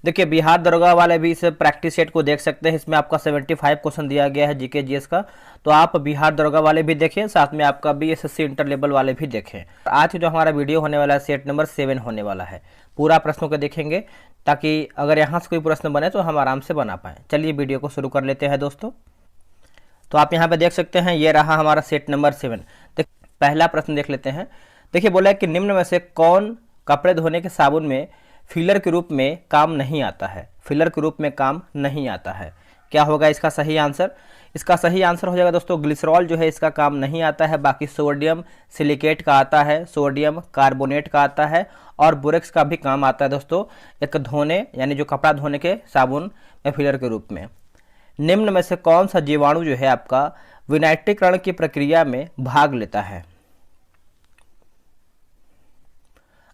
देखिए बिहार दरोगा वाले भी इस प्रैक्टिस सेट को देख सकते हैं। इसमें आपका 75 क्वेश्चन दिया गया है जीके जीएस का। तो आप बिहार दरोगा वाले भी देखें, साथ में आपका बीएसएससी इंटर लेवल वाले भी देखें। आज जो हमारा वीडियो होने वाला है सेट नंबर 7 होने वाला है। पूरा प्रश्नों को देखेंगे ताकि अगर यहाँ से कोई प्रश्न बने तो हम आराम से बना पाएँ। चलिए वीडियो को शुरू कर लेते हैं दोस्तों। तो आप यहाँ पे देख सकते हैं ये रहा हमारा सेट नंबर 7। पहला प्रश्न देख लेते हैं। देखिए बोला है कि निम्न में से कौन कपड़े धोने के साबुन में फिलर के रूप में काम नहीं आता है। फिलर के रूप में काम नहीं आता है, क्या होगा इसका सही आंसर? इसका सही आंसर हो जाएगा दोस्तों ग्लिसरॉल जो है इसका काम नहीं आता है। बाकी सोडियम सिलिकेट का आता है, सोडियम कार्बोनेट का आता है और बोरेक्स का भी काम आता है दोस्तों एक धोने यानी जो कपड़ा धोने के साबुन में फिलर के रूप में। निम्न में से कौन सा जीवाणु जो है आपका विनाइट्रीकरण की प्रक्रिया में भाग लेता है?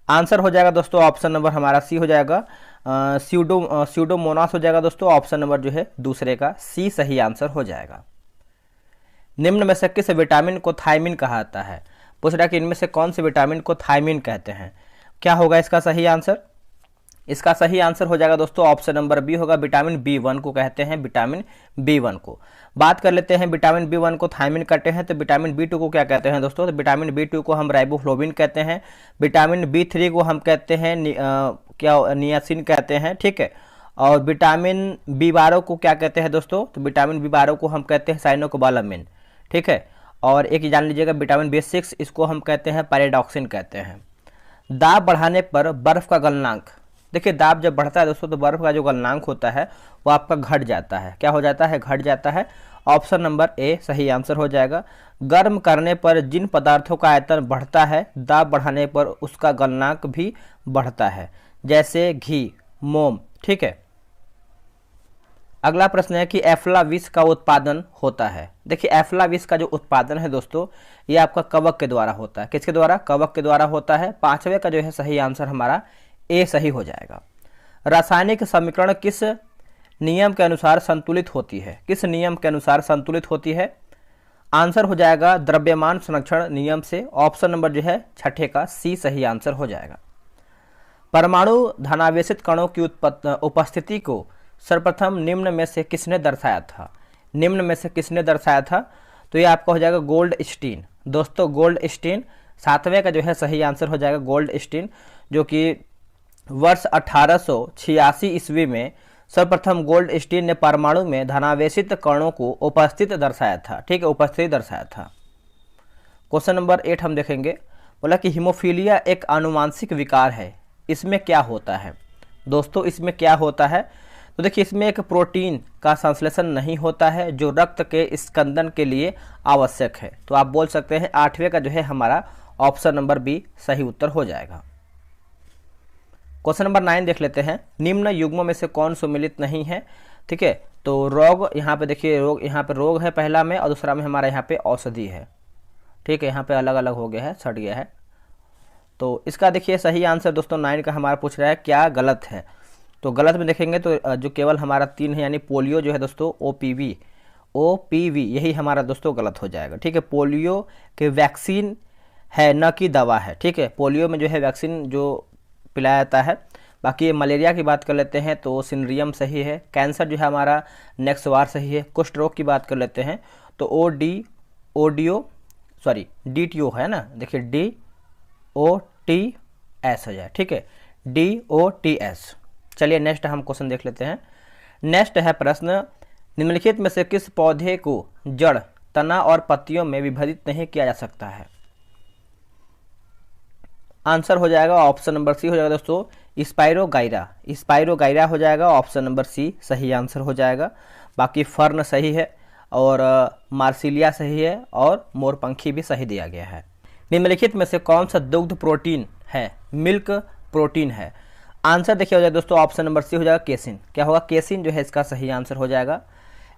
आंसर हो जाएगा दोस्तों ऑप्शन नंबर हमारा सी हो जाएगा, स्यूडोमोनास हो जाएगा दोस्तों। ऑप्शन नंबर जो है दूसरे का सी सही आंसर हो जाएगा। निम्न में से किस विटामिन को थायमिन कहा जाता है? पूछ रहा है कि इनमें से कौन से विटामिन को थायमिन कहते हैं, क्या होगा इसका सही आंसर? इसका सही आंसर हो जाएगा दोस्तों ऑप्शन नंबर बी होगा, विटामिन बी1 को कहते हैं, विटामिन बी1 को। बात कर लेते हैं विटामिन बी1 को थायमिन कहते हैं तो विटामिन बी2 को क्या कहते हैं दोस्तों? तो विटामिन बी2 को हम राइबोफ्लोविन कहते हैं, विटामिन बी3 को हम कहते हैं नियासिन कहते हैं, ठीक है। और विटामिन बी12 को क्या कहते हैं दोस्तों? तो विटामिन बी12 को हम कहते हैं साइनोकोबालामिन, ठीक है। और एक जान लीजिएगा विटामिन बी6 इसको हम कहते हैं पैराडॉक्सिन कहते हैं। दाब बढ़ाने पर बर्फ का गलनांक, देखिए दाब जब बढ़ता है दोस्तों तो बर्फ का जो गलनांक होता है वो आपका घट जाता है, क्या हो जाता है? घट जाता है। ऑप्शन नंबर ए सही आंसर हो जाएगा। गर्म करने पर जिन पदार्थों का आयतन बढ़ता है दाब बढ़ाने पर उसका गलनांक भी बढ़ता है, जैसे घी, मोम, ठीक है। अगला प्रश्न है कि एफ्लाविस का उत्पादन होता है। देखिए एफ्लाविस का जो उत्पादन है दोस्तों ये आपका कवक के द्वारा होता है। किसके द्वारा? कवक के द्वारा होता है। पांचवे का जो है सही आंसर हमारा ए सही हो जाएगा। रासायनिक समीकरण किस नियम के अनुसार संतुलित होती है? किस नियम के अनुसार संतुलित होती है? आंसर हो जाएगा द्रव्यमान संरक्षण नियम से। ऑप्शन नंबर जो है छठे का सी सही आंसर हो जाएगा। परमाणु धनावेशित कणों की उपस्थिति को सर्वप्रथम निम्न में से किसने दर्शाया था? निम्न में से किसने दर्शाया था? तो ये आपका हो जाएगा गोल्डस्टीन दोस्तों, गोल्डस्टीन। सातवें का जो है सही आंसर हो जाएगा गोल्डस्टीन, जो कि वर्ष 1886 ईस्वी में सर्वप्रथम गोल्डस्टीन ने परमाणु में धनावेशित कणों को उपस्थित दर्शाया था, ठीक है, उपस्थित दर्शाया था। क्वेश्चन नंबर 8 हम देखेंगे। बोला कि हीमोफीलिया एक आनुवांशिक विकार है, इसमें क्या होता है? दोस्तों इसमें क्या होता है? तो देखिए इसमें एक प्रोटीन का संश्लेषण नहीं होता है जो रक्त के स्कंदन के लिए आवश्यक है। तो आप बोल सकते हैं आठवें का जो है हमारा ऑप्शन नंबर बी सही उत्तर हो जाएगा। क्वेश्चन नंबर 9 देख लेते हैं। निम्न युग्मों में से कौन सुमेलित नहीं है? ठीक है, तो रोग यहाँ पे देखिए, रोग यहाँ पे रोग है पहला में और दूसरा में हमारा यहाँ पे औषधि है, ठीक है। यहाँ पे अलग अलग हो गया है, छट गया है। तो इसका देखिए सही आंसर दोस्तों 9 का हमारा पूछ रहा है क्या गलत है। तो गलत में देखेंगे तो जो केवल हमारा 3 है यानी पोलियो जो है दोस्तों ओपीवी यही हमारा दोस्तों गलत हो जाएगा, ठीक है। पोलियो के वैक्सीन है न कि दवा है, ठीक है। पोलियो में जो है वैक्सीन जो पिलाया जाता है। बाकी मलेरिया की बात कर लेते हैं तो सिनरियम सही है। कैंसर जो है हमारा नेक्सवार सही है। कुष्ठ रोग की बात कर लेते हैं तो DTO है ना, देखिए DOTS हो जाए, ठीक है, DOTS। चलिए नेक्स्ट हम क्वेश्चन देख लेते हैं। नेक्स्ट है प्रश्न, निम्नलिखित में से किस पौधे को जड़, तना और पत्तियों में विभाजित नहीं किया जा सकता है? आंसर हो जाएगा ऑप्शन नंबर सी हो जाएगा दोस्तों स्पाइरोगाइरा हो जाएगा। ऑप्शन नंबर सी सही आंसर हो जाएगा। बाकी फर्न सही है और मार्सिलिया सही है और मोरपंखी भी सही दिया गया है। निम्नलिखित में से कौन सा दुग्ध प्रोटीन है? मिल्क प्रोटीन है। आंसर देखिए हो जाएगा दोस्तों ऑप्शन नंबर सी हो जाएगा केसिन। क्या होगा? केसिन जो है इसका सही आंसर हो जाएगा।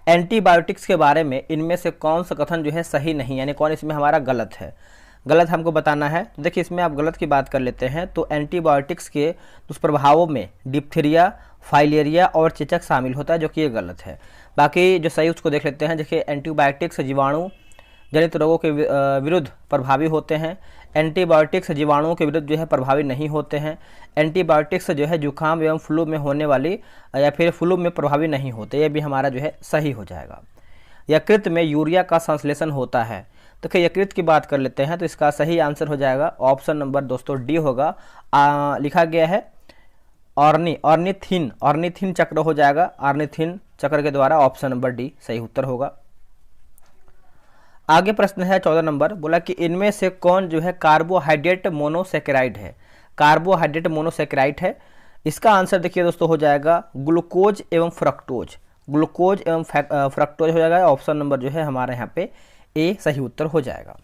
एंटीबायोटिक्स के बारे में इनमें से कौन सा कथन जो है सही नहीं, यानी कौन इसमें हमारा गलत है? गलत हमको बताना है। तो देखिए इसमें आप गलत की बात कर लेते हैं तो एंटीबायोटिक्स के दुष्प्रभावों में डिप्थीरिया, फाइलेरिया और चेचक शामिल होता है, जो कि ये गलत है। बाकी जो सही उसको देख लेते हैं। देखिए एंटीबायोटिक्स जीवाणु जनित रोगों के विरुद्ध प्रभावी होते हैं। एंटीबायोटिक्स जीवाणुओं के विरुद्ध जो है प्रभावी नहीं होते हैं। एंटीबायोटिक्स जो है जुकाम एवं फ्लू में होने वाली या फिर फ्लू में प्रभावी नहीं होते, ये भी हमारा जो है सही हो जाएगा। यकृत में यूरिया का संश्लेषण होता है। तो क्या यकृत की बात कर लेते हैं, तो इसका सही आंसर हो जाएगा ऑप्शन नंबर दोस्तों डी होगा। लिखा गया है ऑर्निथिन चक्र हो जाएगा। ऑर्निथिन चक्र के द्वारा ऑप्शन नंबर डी सही उत्तर होगा। आगे प्रश्न है 14 नंबर, बोला कि इनमें से कौन जो है कार्बोहाइड्रेट मोनोसेकेराइड है। कार्बोहाइड्रेट मोनोसेकेराइड है, इसका आंसर देखिए दोस्तों हो जाएगा ग्लूकोज एवं फ्रक्टोज। ग्लूकोज एवं फ्रक्टोज हो जाएगा। ऑप्शन नंबर जो है हमारे यहाँ पे ए सही उत्तर हो जाएगा।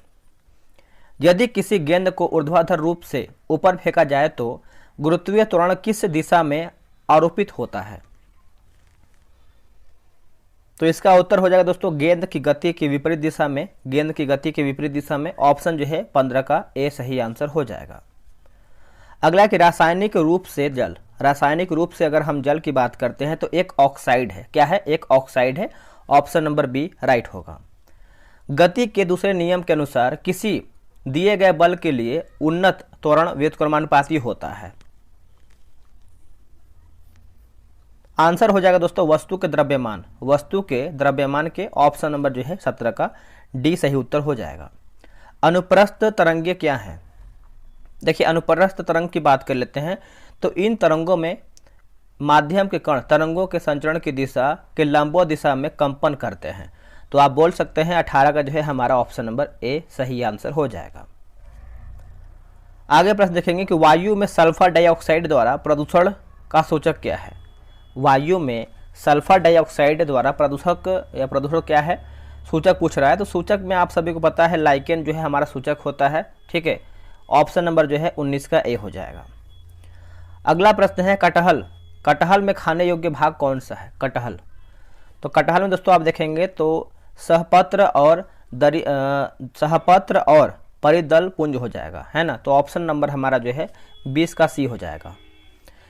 यदि किसी गेंद को ऊर्ध्वाधर रूप से ऊपर फेंका जाए तो गुरुत्वीय त्वरण किस दिशा में आरोपित होता है। तो इसका उत्तर हो जाएगा दोस्तों गेंद की गति की विपरीत दिशा में। गेंद की गति के विपरीत दिशा में ऑप्शन जो है 15 का ए सही आंसर हो जाएगा। अगला कि रासायनिक रूप से जल। रासायनिक रूप से अगर हम जल की बात करते हैं तो एक ऑक्साइड है। क्या है? एक ऑक्साइड है। ऑप्शन नंबर बी राइट होगा। गति के दूसरे नियम के अनुसार किसी दिए गए बल के लिए उन्नत त्वरण व्युत्क्रमानुपाती होता है। आंसर हो जाएगा दोस्तों वस्तु के द्रव्यमान। वस्तु के द्रव्यमान के ऑप्शन नंबर जो है 17 का डी सही उत्तर हो जाएगा। अनुप्रस्थ तरंगे क्या है? देखिए अनुप्रस्थ तरंग की बात कर लेते हैं तो इन तरंगों में माध्यम के कण तरंगों के संचरण की दिशा के लंबवत दिशा में कंपन करते हैं। तो आप बोल सकते हैं 18 का जो है हमारा ऑप्शन नंबर ए सही आंसर हो जाएगा। आगे प्रश्न देखेंगे कि वायु में सल्फर डाइऑक्साइड द्वारा प्रदूषण का सूचक क्या है। वायु में सल्फर डाइऑक्साइड द्वारा प्रदूषण क्या है, सूचक पूछ रहा है। तो सूचक में आप सभी को पता है लाइकेन जो है हमारा सूचक होता है। ठीक है, ऑप्शन नंबर जो है 19 का ए हो जाएगा। अगला प्रश्न है कटहल। कटहल में खाने योग्य भाग कौन सा है? कटहल। तो कटहल में दोस्तों आप देखेंगे तो सहपत्र और परिदल पुंज हो जाएगा, है ना। तो ऑप्शन नंबर हमारा जो है 20 का सी हो जाएगा।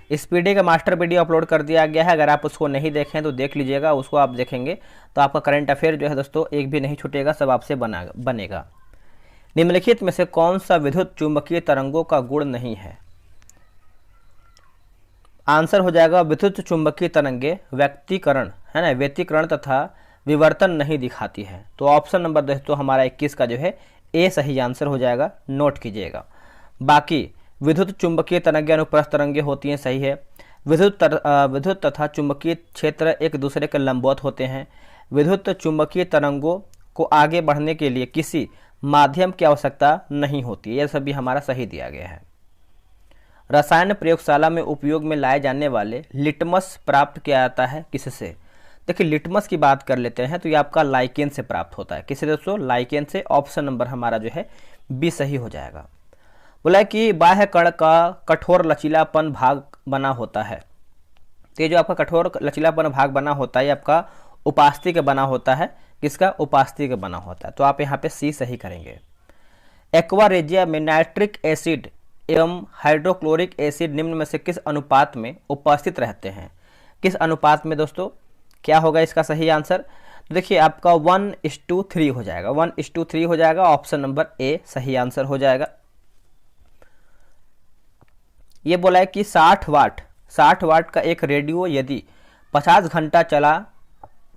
इस पीडी का मास्टर वीडियो अपलोड कर दिया गया है, अगर आप उसको नहीं देखें तो देख लीजिएगा। उसको आप देखेंगे तो आपका करंट अफेयर जो है दोस्तों एक भी नहीं छूटेगा, सब आपसे बनेगा। निम्नलिखित में से कौन सा विद्युत चुंबकीय तरंगों का गुण नहीं है? आंसर हो जाएगा विद्युत चुंबकीय तरंगे व्यक्तीकरण, है ना, व्यतिकरण तथा विवर्तन नहीं दिखाती है। तो ऑप्शन नंबर दोस्तों हमारा 21 का जो है ए सही आंसर हो जाएगा, नोट कीजिएगा। बाकी विद्युत चुंबकीय तरंगे अनुप्रस्थ तरंगे होती हैं, सही है। विद्युत तथा चुंबकीय क्षेत्र एक दूसरे के लंबवत होते हैं। विद्युत चुंबकीय तरंगों को आगे बढ़ने के लिए किसी माध्यम की आवश्यकता नहीं होती, यह सभी हमारा सही दिया गया है। रसायन प्रयोगशाला में उपयोग में लाए जाने वाले लिटमस प्राप्त किया जाता है किससे? देखिए लिटमस की बात कर लेते हैं तो ये आपका लाइकेन से प्राप्त होता है। किससे दोस्तों? लाइकेन से। ऑप्शन नंबर हमारा जो है बी सही हो जाएगा। बोला कि बाह्य कण का कठोर लचीलापन भाग बना होता है। तो ये जो आपका कठोर लचीलापन भाग बना होता है ये आपका उपास्थि का बना होता है। किसका? उपास्थि का बना होता है। तो आप यहाँ पे सी सही करेंगे। एक्वा रेजिया में नाइट्रिक एसिड एवं हाइड्रोक्लोरिक एसिड निम्न में से किस अनुपात में उपस्थित रहते हैं? किस अनुपात में दोस्तों? क्या होगा इसका सही आंसर? तो देखिए आपका 1:3 हो जाएगा। 1:3 हो जाएगा। ऑप्शन नंबर ए सही आंसर हो जाएगा। ये बोला है कि 60 वाट का एक रेडियो यदि 50 घंटा चला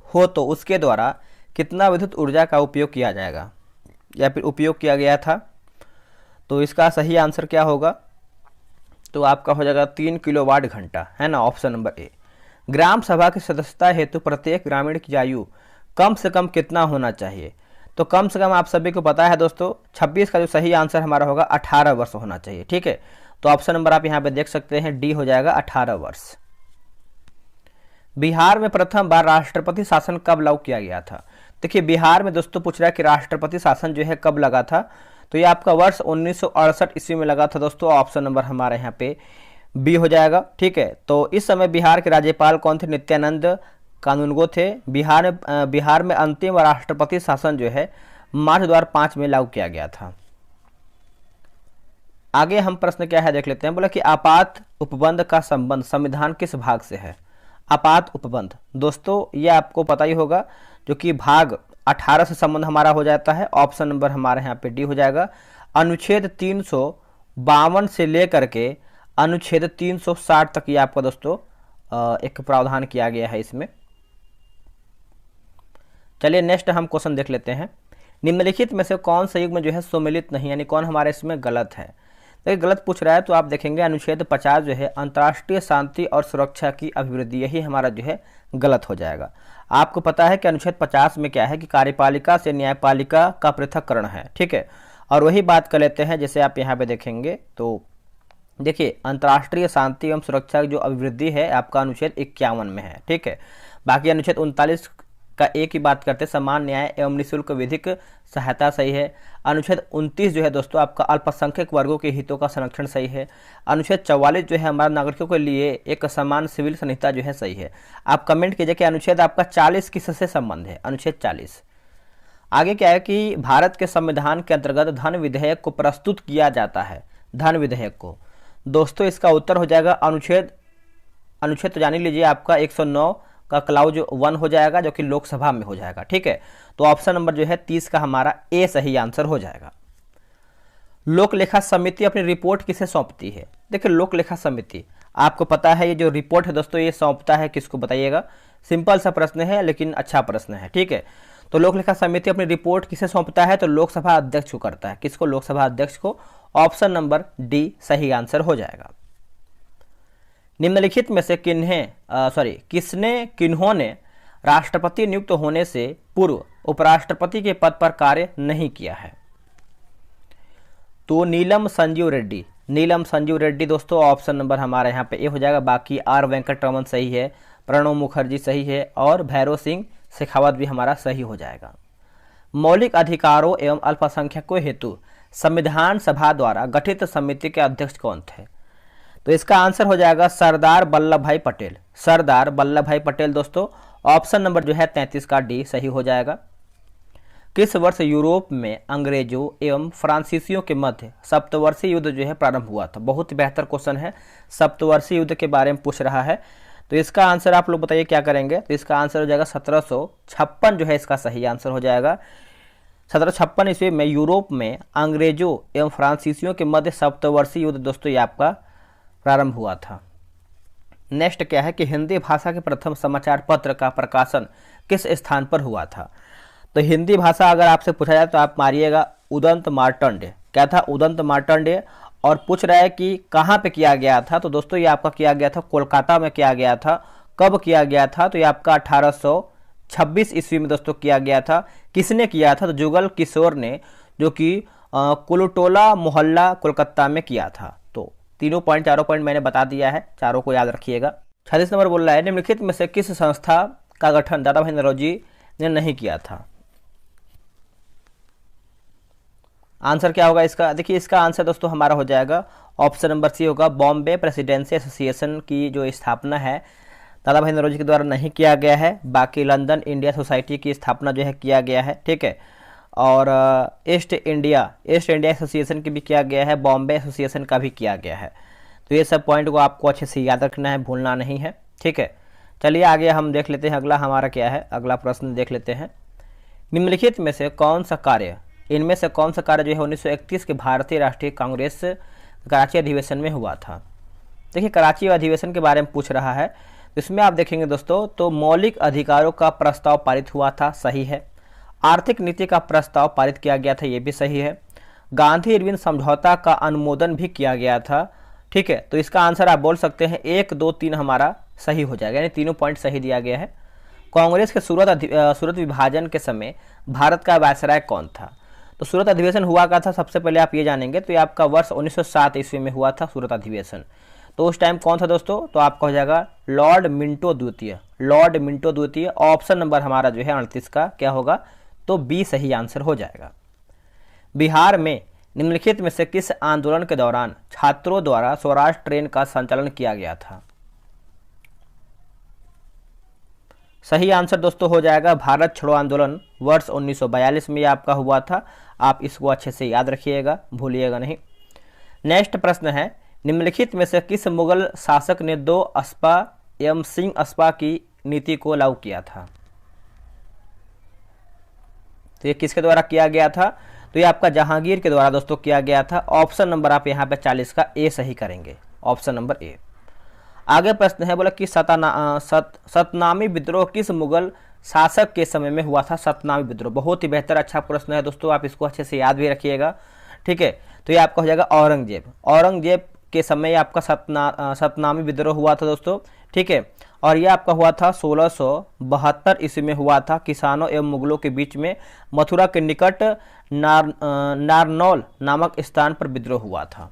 हो तो उसके द्वारा कितना विद्युत ऊर्जा का उपयोग किया जाएगा या फिर उपयोग किया गया था? तो इसका सही आंसर क्या होगा? तो आपका हो जाएगा 3 किलोवाट घंटा, है ना। Option number A. ग्राम सभा की सदस्यता हेतु प्रत्येक ग्रामीण की आयु कम से कम कितना होना चाहिए? तो कम से कम आप सभी को पता है दोस्तों 26 का जो सही आंसर हमारा होगा 18 वर्ष होना चाहिए। ठीक है, तो ऑप्शन नंबर आप यहाँ पे देख सकते हैं डी हो जाएगा 18 वर्ष। बिहार में प्रथम बार राष्ट्रपति शासन कब लागू किया गया था? देखिए बिहार में दोस्तों पूछ रहा है कि राष्ट्रपति शासन जो है कब लगा था। तो ये आपका वर्ष 1968 ईस्वी में लगा था दोस्तों। ऑप्शन नंबर हमारे यहाँ पे बी हो जाएगा। ठीक है, तो इस समय बिहार के राज्यपाल कौन थे? नित्यानंद कानूनगो थे। बिहार में अंतिम राष्ट्रपति शासन जो है मार्च 2005 में लागू किया गया था। आगे हम प्रश्न क्या है देख लेते हैं। बोला कि आपात उपबंध का संबंध संविधान किस भाग से है? आपात उपबंध दोस्तों ये आपको पता ही होगा, जो कि भाग 18 से संबंध हमारा हो जाता है। ऑप्शन नंबर हमारे यहाँ पे डी हो जाएगा। अनुच्छेद 352 से लेकर के अनुच्छेद 360 तक ये आपका दोस्तों एक प्रावधान किया गया है इसमें। चलिए नेक्स्ट हम क्वेश्चन देख लेते हैं। निम्नलिखित में से कौन सा युग्म जो है सम्मिलित नहीं, यानी कौन हमारे इसमें गलत है। तो गलत पूछ रहा है तो आप देखेंगे अनुच्छेद 50 जो है अंतर्राष्ट्रीय शांति और सुरक्षा की अभिवृद्धि, यही हमारा जो है गलत हो जाएगा। आपको पता है कि अनुच्छेद 50 में क्या है कि कार्यपालिका से न्यायपालिका का पृथक्करण है, ठीक है। और वही बात कर लेते हैं, जैसे आप यहाँ पे देखेंगे तो देखिए अंतर्राष्ट्रीय शांति एवं सुरक्षा की जो अभिवृद्धि है आपका अनुच्छेद 51 में है, ठीक है। बाकी अनुच्छेद 39 का एक ही बात करते हैं, समान न्याय एवं निःशुल्क विधिक सहायता सही है। अनुच्छेद 29 जो है दोस्तों आपका अल्पसंख्यक वर्गों के हितों का संरक्षण सही है। अनुच्छेद 44 जो है हमारे नागरिकों के लिए एक समान सिविल संहिता जो है सही है। आप कमेंट कीजिए कि अनुच्छेद आपका 40 किससे संबंध है, अनुच्छेद 40। आगे क्या है कि भारत के संविधान के अंतर्गत धन विधेयक को प्रस्तुत किया जाता है, धन विधेयक को। दोस्तों इसका उत्तर हो जाएगा अनुच्छेद तो जान लीजिए आपका 109 का क्लाउज 1 हो जाएगा, जो कि लोकसभा में हो जाएगा, ठीक है। तो ऑप्शन नंबर जो है 30 का हमारा ए सही आंसर हो जाएगा। लोक लेखा समिति अपनी रिपोर्ट किसे सौंपती है। देखिए लोक लेखा समिति आपको पता है ये जो रिपोर्ट है दोस्तों ये सौंपता है किसको, बताइएगा। सिंपल सा प्रश्न है लेकिन अच्छा प्रश्न है, ठीक है। तो लोक लेखा समिति अपनी रिपोर्ट किसे सौंपता है, तो लोकसभा अध्यक्ष को करता है। किसको, लोकसभा अध्यक्ष को। ऑप्शन नंबर डी सही आंसर हो जाएगा। निम्नलिखित में से किन्होंने राष्ट्रपति नियुक्त होने से पूर्व उपराष्ट्रपति के पद पर कार्य नहीं किया है। तो नीलम संजीव रेड्डी दोस्तों ऑप्शन नंबर हमारा यहाँ पे ए हो जाएगा। बाकी आर वेंकटरमन सही है, प्रणब मुखर्जी सही है और भैरव सिंह शेखावत भी हमारा सही हो जाएगा। मौलिक अधिकारों एवं अल्पसंख्यकों हेतु संविधान सभा द्वारा गठित समिति के अध्यक्ष कौन थे। तो इसका आंसर हो जाएगा सरदार वल्लभ भाई पटेल दोस्तों। ऑप्शन नंबर जो है 33 का डी सही हो जाएगा। किस वर्ष यूरोप में अंग्रेजों एवं फ्रांसीसियों के मध्य सप्तवर्षीय युद्ध जो है प्रारंभ हुआ था। बहुत ही बेहतर क्वेश्चन है, सप्तवर्षीय युद्ध के बारे में पूछ रहा है। तो इसका आंसर आप लोग बताइए क्या करेंगे। तो इसका आंसर हो जाएगा 1756 जो है इसका सही आंसर हो जाएगा। 1756 ईस्वी में यूरोप में अंग्रेजों एवं फ्रांसीसियों के मध्य सप्तवर्षीय युद्ध दोस्तों ये आपका प्रारंभ हुआ था। नेक्स्ट क्या है कि हिंदी भाषा के प्रथम समाचार पत्र का प्रकाशन किस स्थान पर हुआ था। तो हिंदी भाषा अगर आपसे पूछा जाए तो आप मारिएगा उदंत मार्तंड। क्या था, उदंत मार्तंड। और पूछ रहा है कि कहाँ पे किया गया था। तो दोस्तों ये आपका किया गया था कोलकाता में किया गया था। कब किया गया था, तो ये आपका 1826 ईस्वी में दोस्तों किया गया था। किसने किया था, तो जुगल किशोर ने, जो कि कुलटोला मोहल्ला कोलकाता में किया था। तो तीनों पॉइंट चारों पॉइंट मैंने बता दिया है, चारों को याद रखिएगा। 36 नंबर बोल रहा है निम्नलिखित में से किस संस्था का गठन दादा भाई नौरोजी ने नहीं किया था। आंसर क्या होगा इसका, देखिए इसका आंसर दोस्तों हमारा हो जाएगा ऑप्शन नंबर सी होगा। बॉम्बे प्रेसिडेंसी एसोसिएशन की जो स्थापना है दादा भाई नौरोजी के द्वारा नहीं किया गया है। बाकी लंदन इंडिया सोसाइटी की स्थापना जो है किया गया है, ठीक है। और ईस्ट इंडिया एसोसिएशन की भी किया गया है, बॉम्बे एसोसिएशन का भी किया गया है। तो ये सब पॉइंट को आपको अच्छे से याद रखना है, भूलना नहीं है, ठीक है। चलिए आगे हम देख लेते हैं अगला हमारा क्या है। अगला प्रश्न देख लेते हैं। निम्नलिखित में से कौन सा कार्य इनमें से कौन सा कार्य जो है 1931 के भारतीय राष्ट्रीय कांग्रेस कराची अधिवेशन में हुआ था। देखिए कराची अधिवेशन के बारे में पूछ रहा है। इसमें आप देखेंगे दोस्तों तो मौलिक अधिकारों का प्रस्ताव पारित हुआ था, सही है। आर्थिक नीति का प्रस्ताव पारित किया गया था, ये भी सही है। गांधी इरविन समझौता का अनुमोदन भी किया गया था, ठीक है। तो इसका आंसर आप बोल सकते हैं 1, 2, 3 हमारा सही हो जाएगा, यानी तीनों पॉइंट सही दिया गया है। कांग्रेस के सूरत विभाजन के समय भारत का वायसराय कौन था। तो सूरत अधिवेशन हुआ का था, सबसे पहले आप ये जानेंगे। तो ये आपका वर्ष 1907 ईस्वी में हुआ था सूरत अधिवेशन। तो उस टाइम कौन था दोस्तों, तो आपका हो जाएगा लॉर्ड मिंटो द्वितीय। ऑप्शन नंबर हमारा जो है 38 का क्या होगा, तो बी सही आंसर हो जाएगा। बिहार में निम्नलिखित में से किस आंदोलन के दौरान छात्रों द्वारा स्वराज ट्रेन का संचालन किया गया था। सही आंसर दोस्तों हो जाएगा भारत छोड़ो आंदोलन, वर्ष 1942 में आपका हुआ था। आप इसको अच्छे से याद रखिएगा, भूलिएगा नहीं। नेक्स्ट प्रश्न है निम्नलिखित में से किस मुगल शासक ने 2 अस्पा एवं सिंह अस्पा की नीति को लागू किया था। तो ये किसके द्वारा किया गया था, तो ये आपका जहांगीर के द्वारा दोस्तों किया गया था। ऑप्शन नंबर आप यहाँ पे 40 का ए सही करेंगे, ऑप्शन नंबर ए। आगे प्रश्न है, बोला कि सतनामी विद्रोह किस मुगल शासक के समय में हुआ था? सतनामी विद्रोह बहुत ही बेहतर अच्छा प्रश्न है दोस्तों, आप इसको अच्छे से याद भी रखिएगा, ठीक है। तो ये आपका हो जाएगा औरंगजेब। औरंगजेब के समय आपका सतनामी विद्रोह हुआ था दोस्तों, ठीक है। और यह आपका हुआ था 1672 ईस्वी में हुआ था। किसानों एवं मुगलों के बीच में मथुरा के निकट नारनौल नामक स्थान पर विद्रोह हुआ था।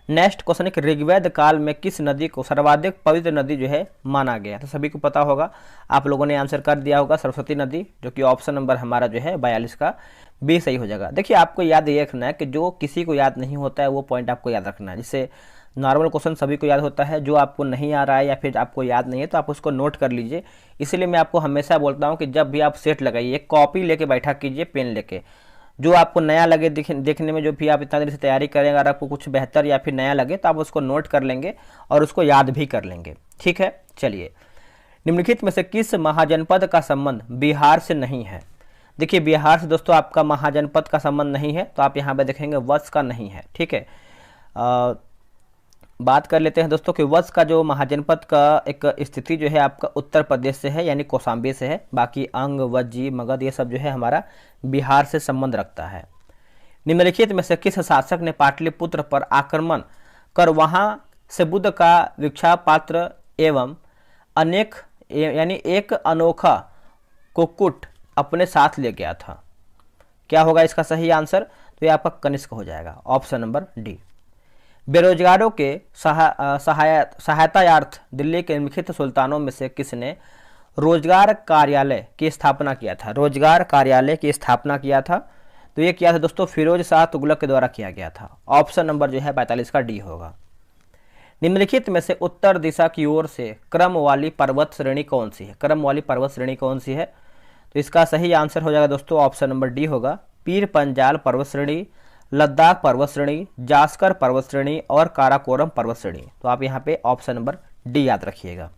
नेक्स्ट क्वेश्चन है कि ऋग्वेद काल में किस नदी को सर्वाधिक पवित्र नदी जो है माना गया? तो सभी को पता होगा, आप लोगों ने आंसर कर दिया होगा, सरस्वती नदी, जो कि ऑप्शन नंबर हमारा जो है 42 का बी सही हो जाएगा। देखिए आपको याद ये रखना है कि जो किसी को याद नहीं होता है वो पॉइंट आपको याद रखना है। जिससे नॉर्मल क्वेश्चन सभी को याद होता है, जो आपको नहीं आ रहा है या फिर आपको याद नहीं है तो आप उसको नोट कर लीजिए। इसीलिए मैं आपको हमेशा बोलता हूँ कि जब भी आप सेट लगाइए, कॉपी लेके बैठा कीजिए, पेन लेके, जो आपको नया लगे देखने में, जो भी आप इतना देर से तैयारी करेंगे, अगर आपको कुछ बेहतर या फिर नया लगे तो आप उसको नोट कर लेंगे और उसको याद भी कर लेंगे, ठीक है। चलिए, निम्नलिखित में से किस महाजनपद का संबंध बिहार से नहीं है? देखिए बिहार से दोस्तों आपका महाजनपद का संबंध नहीं है, तो आप यहाँ पे देखेंगे वत्स का नहीं है, ठीक है। बात कर लेते हैं दोस्तों कि वत्स का जो महाजनपद का एक स्थिति जो है आपका उत्तर प्रदेश से है, यानी कौशाम्बी से है। बाकी अंग, वज्जी, मगध ये सब जो है हमारा बिहार से संबंध रखता है। निम्नलिखित में से किस शासक ने पाटलिपुत्र पर आक्रमण कर वहां से बुद्ध का भिक्षा पात्र एवं अनेक यानी एक अनोखा कुक्कुट अपने साथ ले गया था? क्या होगा इसका सही आंसर? तो ये आपका कनिष्क हो जाएगा, ऑप्शन नंबर डी। बेरोजगारों के सहायतार्थ दिल्ली के निम्नलिखित सुल्तानों में से किसने रोजगार कार्यालय की स्थापना किया था? रोजगार कार्यालय की स्थापना किया था, तो ये किया था दोस्तों फिरोज शाह तुगलक के द्वारा किया गया था। ऑप्शन नंबर जो है 45 का डी होगा। निम्नलिखित में से उत्तर दिशा की ओर से क्रम वाली पर्वत श्रेणी कौन सी है? क्रम वाली पर्वत श्रेणी कौन सी है? तो इसका सही आंसर हो जाएगा दोस्तों, ऑप्शन नंबर डी होगा, पीर पंजाल पर्वत श्रेणी, लद्दाख पर्वत श्रेणी, जास्कर पर्वत श्रेणी और काराकोरम पर्वत श्रेणी। तो आप यहाँ पे ऑप्शन नंबर डी याद रखिएगा।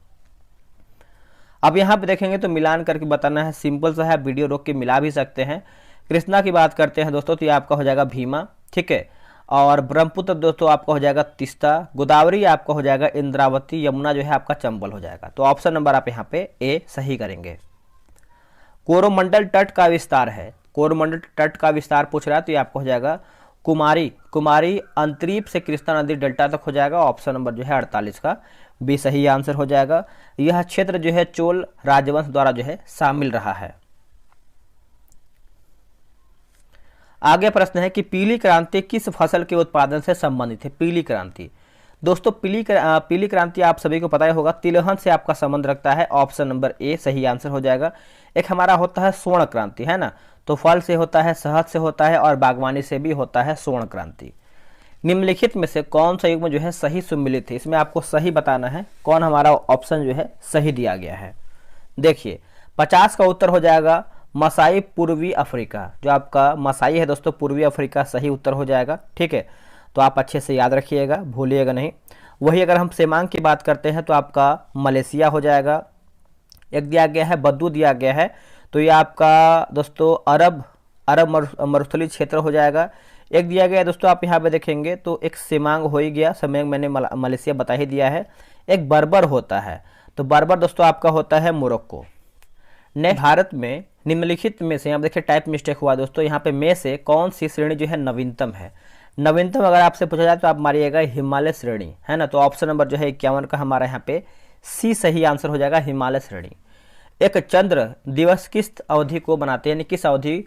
अब यहाँ पे देखेंगे तो मिलान करके बताना है, सिंपल सा है, वीडियो रोक के मिला भी सकते हैं। कृष्णा की बात करते हैं दोस्तों, तो ये आपका हो जाएगा भीमा, ठीक है। और ब्रह्मपुत्र दोस्तों आपका हो जाएगा तीस्ता, गोदावरी आपका हो जाएगा इंद्रावती, यमुना जो है आपका चंबल हो जाएगा। तो ऑप्शन नंबर आप यहाँ पे ए सही करेंगे। कोरोमंडल तट का विस्तार है, कोरोमंडल तट का विस्तार पूछ रहा है, तो ये आपको हो जाएगा कुमारी अंतरीप से कृष्णा नदी डेल्टा तक हो जाएगा। ऑप्शन नंबर जो है 48 का भी सही आंसर हो जाएगा। यह क्षेत्र जो है चोल राजवंश द्वारा जो है शामिल रहा है। आगे प्रश्न है कि पीली क्रांति किस फसल के उत्पादन से संबंधित है? पीली क्रांति दोस्तों, पीली क्रांति आप सभी को पता ही होगा, तिलहन से आपका संबंध रखता है। ऑप्शन नंबर ए सही आंसर हो जाएगा। एक हमारा होता है स्वर्ण क्रांति, है ना, तो फल से होता है, शहद से होता है और बागवानी से भी होता है स्वर्ण क्रांति। निम्नलिखित में से कौन सा युग्म जो है सही सुमिलित है? इसमें आपको सही बताना है कौन हमारा ऑप्शन जो है सही दिया गया है। देखिए 50 का उत्तर हो जाएगा मसाई पूर्वी अफ्रीका। जो आपका मसाई है दोस्तों पूर्वी अफ्रीका सही उत्तर हो जाएगा, ठीक है। तो आप अच्छे से याद रखिएगा, भूलिएगा नहीं। वही अगर हम सेमांग की बात करते हैं तो आपका मलेशिया हो जाएगा। एक दिया गया है बद्दू दिया गया है, तो ये आपका दोस्तों अरब मरुस्थलीय क्षेत्र हो जाएगा। एक दिया गया है दोस्तों, आप यहाँ पे देखेंगे तो एक सेमांग हो ही गया, सेमांग मैंने मलेशिया बता ही दिया है। एक बर्बर होता है, तो बर्बर दोस्तों आपका होता है मोरक्को। नेक्स्ट, भारत में निम्नलिखित में से, यहाँ देखिए टाइप मिस्टेक हुआ दोस्तों, यहाँ पे में से कौन सी श्रेणी जो है नवीनतम है? नवीनतम अगर आपसे पूछा जाए तो आप मारिएगा हिमालय श्रेणी, है ना। तो ऑप्शन नंबर जो है 51 का हमारा यहाँ पे सी सही आंसर हो जाएगा, हिमालय श्रेणी। एक चंद्र दिवस किस अवधि को बनाते हैं, यानी किस अवधि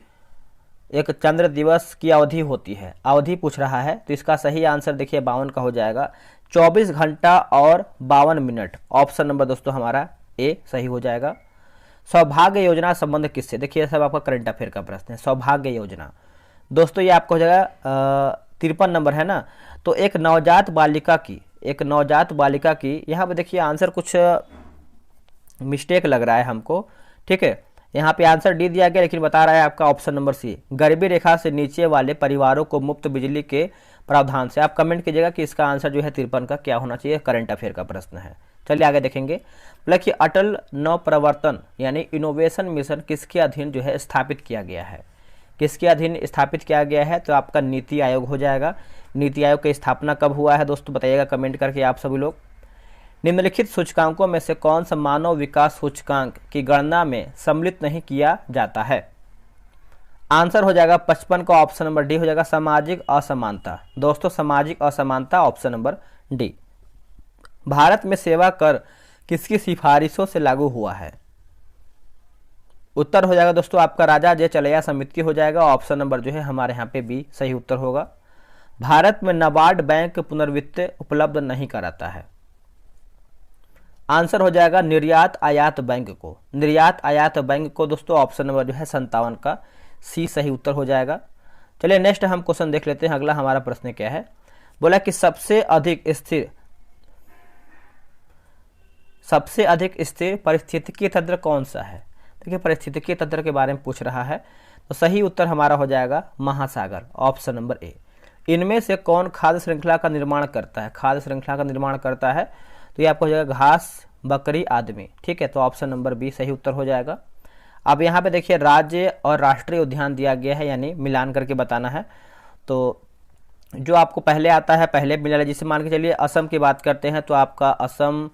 एक चंद्र दिवस की अवधि होती है? अवधि पूछ रहा है, तो इसका सही आंसर देखिए 52 का हो जाएगा, 24 घंटा और 52 मिनट। ऑप्शन नंबर दोस्तों हमारा ए सही हो जाएगा। सौभाग्य योजना संबंध किससे? देखिए सब आपका करंट अफेयर का प्रश्न है। सौभाग्य योजना दोस्तों ये आपको हो जाएगा 53 नंबर, है ना। तो एक नवजात बालिका की यहाँ पे देखिए आंसर कुछ मिस्टेक लग रहा है हमको, ठीक है। यहाँ पे आंसर डी दिया गया, लेकिन बता रहा है आपका ऑप्शन नंबर सी, गरीबी रेखा से नीचे वाले परिवारों को मुफ्त बिजली के प्रावधान से। आप कमेंट कीजिएगा कि इसका आंसर जो है 53 का क्या होना चाहिए, करंट अफेयर का प्रश्न है। चलिए आगे देखेंगे। बोला कि अटल नवप्रवर्तन यानी इनोवेशन मिशन किसके अधीन जो है स्थापित किया गया है? किसके अधीन स्थापित किया गया है, तो आपका नीति आयोग हो जाएगा। नीति आयोग की स्थापना कब हुआ है दोस्तों, बताइएगा कमेंट करके आप सभी लोग। निम्नलिखित सूचकांकों में से कौन सा मानव विकास सूचकांक की गणना में सम्मिलित नहीं किया जाता है? आंसर हो जाएगा 55 का ऑप्शन नंबर डी हो जाएगा, सामाजिक असमानता। दोस्तों सामाजिक असमानता ऑप्शन नंबर डी। भारत में सेवा कर किसकी सिफारिशों से लागू हुआ है? उत्तर हो जाएगा दोस्तों आपका राजा जे चलैया समिति हो जाएगा। ऑप्शन नंबर जो है हमारे यहाँ पे बी सही उत्तर होगा। भारत में नाबार्ड बैंक पुनर्वित्त उपलब्ध नहीं कराता है। आंसर हो जाएगा निर्यात आयात बैंक को। निर्यात आयात बैंक को दोस्तों ऑप्शन नंबर जो है 57 का सी सही उत्तर हो जाएगा। चलिए नेक्स्ट हम क्वेश्चन देख लेते हैं। अगला हमारा प्रश्न क्या है, बोला कि सबसे अधिक स्थिर पारिस्थितिकी तंत्र कौन सा है? देखिए पारिस्थितिकी तंत्र के बारे में पूछ रहा है, तो सही उत्तर हमारा हो जाएगा महासागर, ऑप्शन नंबर ए। इनमें से कौन खाद्य श्रृंखला का निर्माण करता है? खाद्य श्रृंखला का निर्माण करता है तो ये आपको हो जाएगा घास, बकरी आदमी। ठीक है, तो ऑप्शन नंबर बी सही उत्तर हो जाएगा। अब यहाँ पे देखिए राज्य और राष्ट्रीय उद्यान दिया गया है, यानी मिलान करके बताना है। तो जो आपको पहले आता है पहले मिला, जिसे मान के चलिए असम की बात करते हैं तो आपका असम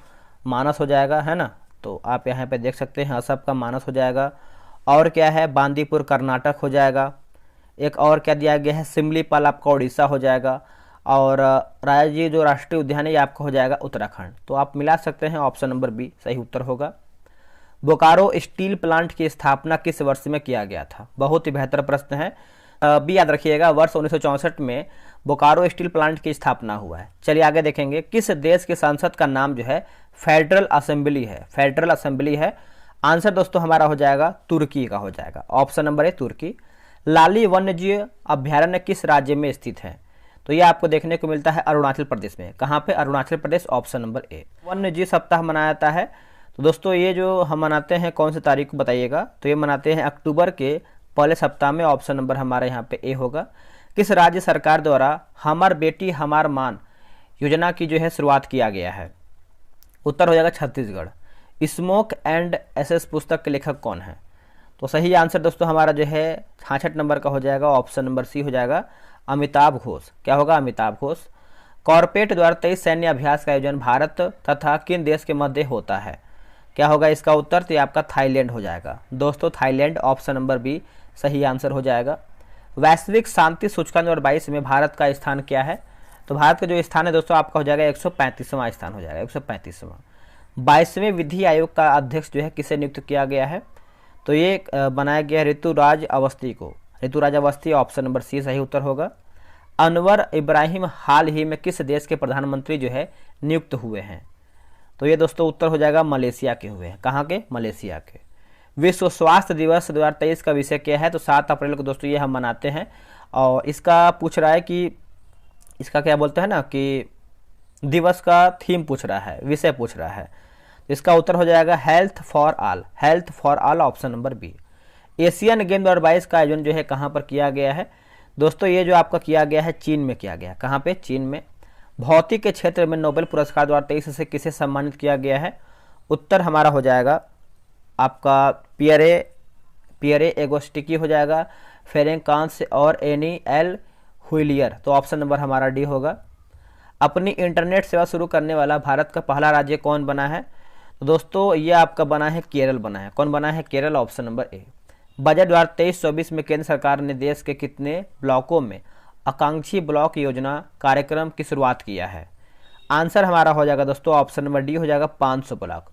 मानस हो जाएगा, है ना। तो आप यहाँ पे देख सकते हैं असम का मानस हो जाएगा। और क्या है, बांदीपुर कर्नाटक हो जाएगा। एक और क्या दिया गया है, सिमलीपाल आपका उड़ीसा हो जाएगा। और राज्य जो राष्ट्रीय उद्यान है ये आपका हो जाएगा उत्तराखंड। तो आप मिला सकते हैं, ऑप्शन नंबर बी सही उत्तर होगा। बोकारो स्टील प्लांट की स्थापना किस वर्ष में किया गया था? बहुत ही बेहतर प्रश्न है, बी याद रखिएगा। वर्ष 1964 में बोकारो स्टील प्लांट की स्थापना हुआ है। चलिए आगे देखेंगे, किस देश की संसद का नाम जो है फेडरल असेंबली है? फेडरल असेंबली है। आंसर दोस्तों हमारा हो जाएगा तुर्की का हो जाएगा, ऑप्शन नंबर ए तुर्की। लाली वन्यजीव अभ्यारण्य किस राज्य में स्थित है? तो ये आपको देखने को मिलता है अरुणाचल प्रदेश में। कहाँ पे? Arunachal Pradesh, option number A. वन्यजीव सप्ताह मनाया जाता है, तो दोस्तों ये जो हम मनाते हैं कौन सी तारीख को बताइएगा? तो ये मनाते हैं अक्टूबर के पहले सप्ताह में, ऑप्शन नंबर हमारे यहाँ पे ए होगा। किस राज्य सरकार द्वारा हमार बेटी हमार मान योजना की जो है शुरुआत किया गया है? उत्तर हो जाएगा छत्तीसगढ़। स्मोक एंड एसेस पुस्तक के लेखक कौन है? तो सही आंसर दोस्तों हमारा जो है 66 नंबर का हो जाएगा, ऑप्शन नंबर सी हो जाएगा अमिताभ घोष। क्या होगा? अमिताभ घोष। कॉर्पोरेट द्वारा 23 सैन्य अभ्यास का आयोजन भारत तथा किन देश के मध्य होता है? क्या होगा इसका उत्तर? तो ये आपका थाईलैंड हो जाएगा दोस्तों, थाईलैंड, ऑप्शन नंबर बी सही आंसर हो जाएगा। वैश्विक शांति सूचकांक 2022 में भारत का स्थान क्या है? तो भारत का जो स्थान है दोस्तों आपका हो जाएगा 135वां स्थान हो जाएगा, 135वां। 22वें विधि आयोग का अध्यक्ष जो है किसे नियुक्त किया गया है? तो ये बनाया गया ऋतुराज अवस्थी को, Rituraj Awasthi, option number C सही उत्तर होगा। अनवर इब्राहिम हाल ही में किस देश के प्रधानमंत्री जो है नियुक्त हुए हैं? तो ये दोस्तों उत्तर हो जाएगा मलेशिया के हुए हैं। कहाँ के? मलेशिया के। विश्व स्वास्थ्य दिवस 2023 का विषय क्या है? तो 7 अप्रैल को दोस्तों ये हम मनाते हैं। और इसका पूछ रहा है कि इसका क्या बोलते हैं ना कि दिवस का थीम पूछ रहा है, विषय पूछ रहा है। इसका उत्तर हो जाएगा health for all, health for all, option number B. Asian game 2022 का आयोजन जो है कहाँ पर किया गया है? दोस्तों ये जो आपका किया गया है चीन में किया गया। कहाँ पे? चीन में। भौतिक के क्षेत्र में नोबेल पुरस्कार 2023 से किसे सम्मानित किया गया है? उत्तर हमारा हो जाएगा आपका पियरे एगोस्टिकी हो जाएगा, फेरेंकांस और एनी एल हुइलियर। तो ऑप्शन नंबर हमारा डी होगा। अपनी इंटरनेट सेवा शुरू करने वाला भारत का पहला राज्य कौन बना है? तो दोस्तों ये आपका बना है केरल बना है। कौन बना है? Kerala, option number A. Budget 2023-24 में केंद्र सरकार ने देश के कितने ब्लॉकों में आकांक्षी ब्लॉक योजना कार्यक्रम की शुरुआत किया है? आंसर हमारा हो जाएगा दोस्तों ऑप्शन नंबर डी हो जाएगा 500 ब्लॉक।